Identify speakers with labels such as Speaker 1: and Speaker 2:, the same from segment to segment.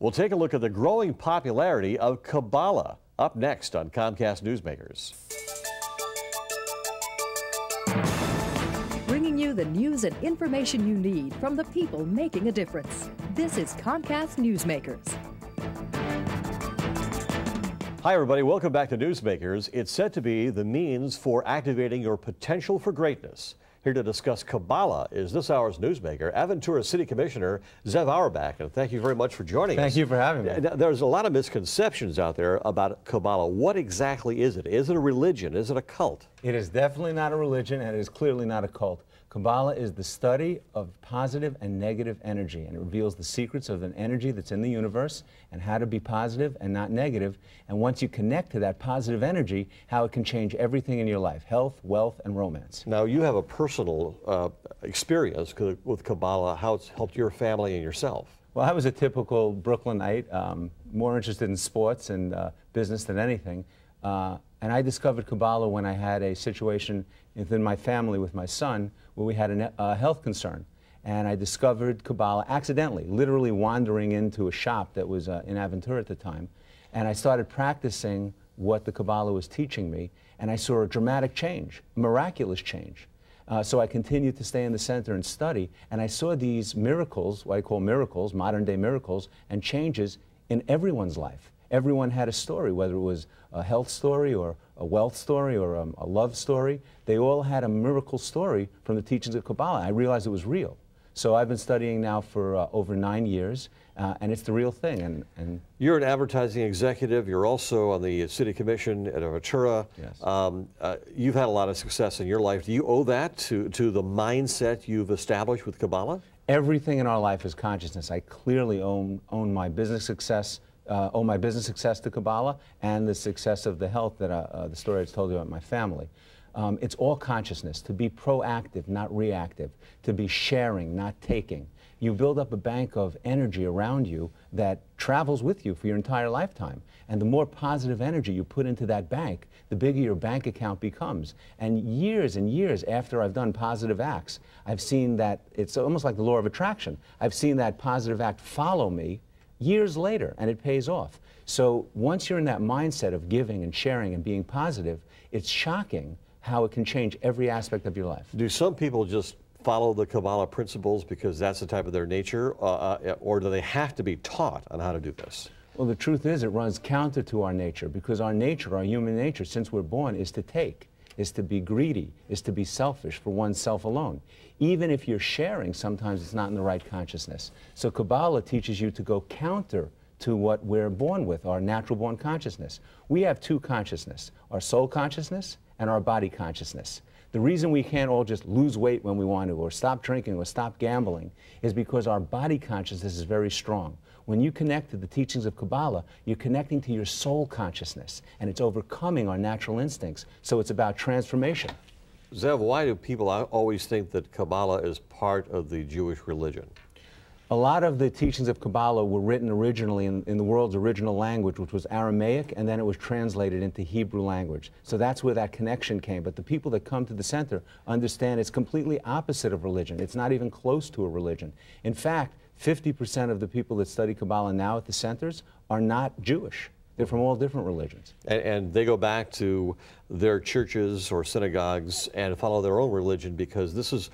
Speaker 1: We'll take a look at the growing popularity of Kabbalah up next on Comcast Newsmakers.
Speaker 2: Bringing you the news and information you need from the people making a difference. This is Comcast Newsmakers.
Speaker 1: Hi, everybody. Welcome back to Newsmakers. It's said to be the means for activating your potential for greatness. Here to discuss Kabbalah is this hour's newsmaker, Aventura City Commissioner Zev Auerbach. And thank you very much for joining us.
Speaker 3: Thank you for having me.
Speaker 1: There's a lot of misconceptions out there about Kabbalah. What exactly is it? Is it a religion? Is it a cult?
Speaker 3: It is definitely not a religion, and it is clearly not a cult. Kabbalah is the study of positive and negative energy, and it reveals the secrets of an energy that's in the universe and how to be positive and not negative. And once you connect to that positive energy, how it can change everything in your life: health, wealth, and romance.
Speaker 1: Now, you have a personal experience with Kabbalah, how it's helped your family and yourself.
Speaker 3: Well, I was a typical Brooklynite, more interested in sports and business than anything. And I discovered Kabbalah when I had a situation within my family with my son where we had a health concern. And I discovered Kabbalah accidentally, literally wandering into a shop that was in Aventura at the time. And I started practicing what the Kabbalah was teaching me, and I saw a dramatic change, miraculous change. So I continued to stay in the center and study, and I saw these miracles, what I call miracles, modern-day miracles, and changes in everyone's life. Everyone had a story, whether it was a health story or a wealth story or a love story. They all had a miracle story from the teachings of Kabbalah. I realized it was real. So I've been studying now for over 9 years, and it's the real thing. And
Speaker 1: you're an advertising executive. You're also on the City Commission at Aventura.
Speaker 3: Yes.
Speaker 1: You've had a lot of success in your life. Do you owe that to the mindset you've established with Kabbalah?
Speaker 3: Everything in our life is consciousness. I clearly owe my business success to Kabbalah, and the success of the health that the story I told you about my family. It's all consciousness, to be proactive, not reactive, to be sharing, not taking. You build up a bank of energy around you that travels with you for your entire lifetime. And the more positive energy you put into that bank, the bigger your bank account becomes. And years after I've done positive acts, I've seen that it's almost like the law of attraction. I've seen that positive act follow me years later, and it pays off. So once you're in that mindset of giving and sharing and being positive, it's shocking how it can change every aspect of your life.
Speaker 1: Do some people just follow the Kabbalah principles because that's the type of their nature, or do they have to be taught on how to do this?
Speaker 3: Well, the truth is it runs counter to our nature, because our nature, our human nature, since we're born, is to take, is to be greedy, is to be selfish for oneself alone. Even if you're sharing, sometimes it's not in the right consciousness. So Kabbalah teaches you to go counter to what we're born with, our natural-born consciousness. We have two consciousness, our soul consciousness and our body consciousness. The reason we can't all just lose weight when we want to, or stop drinking, or stop gambling, is because our body consciousness is very strong. When you connect to the teachings of Kabbalah, you're connecting to your soul consciousness, and it's overcoming our natural instincts. So it's about transformation.
Speaker 1: Zev, why do people always think that Kabbalah is part of the Jewish religion?
Speaker 3: A lot of the teachings of Kabbalah were written originally in the world's original language, which was Aramaic, and then it was translated into Hebrew language. So that's where that connection came. But the people that come to the center understand it's completely opposite of religion. It's not even close to a religion. In fact, 50% of the people that study Kabbalah now at the centers are not Jewish. They're from all different religions.
Speaker 1: And they go back to their churches or synagogues and follow their own religion, because this is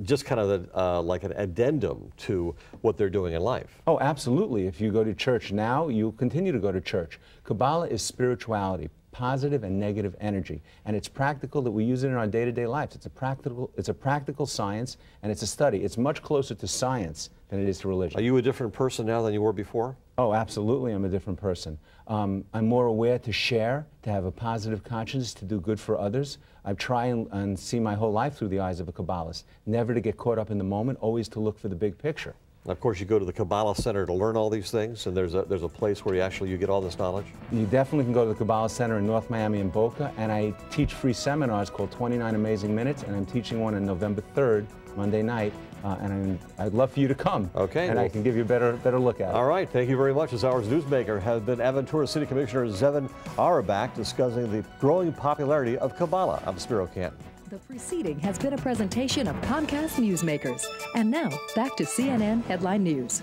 Speaker 1: just kind of like an addendum to what they're doing in life.
Speaker 3: Oh, absolutely. If you go to church now, you'll continue to go to church. Kabbalah is spirituality, positive and negative energy, and it's practical that we use it in our day-to-day lives. It's a practical science, and it's a study. It's much closer to science than it is to religion.
Speaker 1: Are you a different person now than you were before?
Speaker 3: Oh, absolutely, I'm a different person. I'm more aware to share, to have a positive conscience, to do good for others. I try and see my whole life through the eyes of a Kabbalist, never to get caught up in the moment, always to look for the big picture.
Speaker 1: Of course, you go to the Kabbalah Center to learn all these things, and there's a place where you get all this knowledge?
Speaker 3: You definitely can go to the Kabbalah Center in North Miami and Boca, and I teach free seminars called 29 Amazing Minutes, and I'm teaching one on November 3rd, Monday night, and I'd love for you to come.
Speaker 1: Okay.
Speaker 3: And I can give you a better look at it.
Speaker 1: All right, thank you very much. This hour's newsmaker has been Aventura City Commissioner Zev Auerbach discussing the growing popularity of Kabbalah. I'm Spiro Canton.
Speaker 2: The preceding has been a presentation of Comcast Newsmakers. And now, back to CNN Headline News.